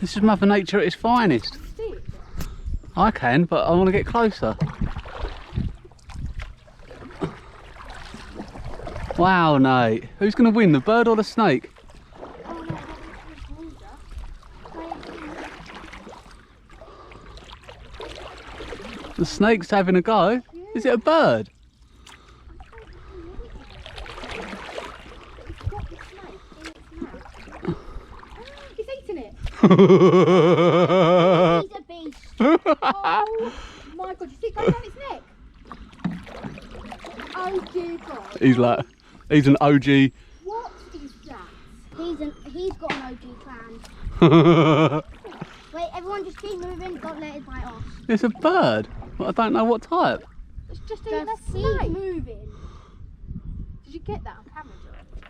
This is Mother Nature at its finest. I can, but I want to get closer. Wow, Nate. Who's going to win, the bird or the snake? The snake's having a go. Is it a bird? He's eating it. He's a beast. Oh my god, you see it going down its neck? Oh dear god. He's an OG. What is that? He's got an OG clan. Wait, everyone just keep moving, don't let it bite off. It's a bird, but I don't know what type. It's just eating a snake. Keep moving. Did you get that on camera?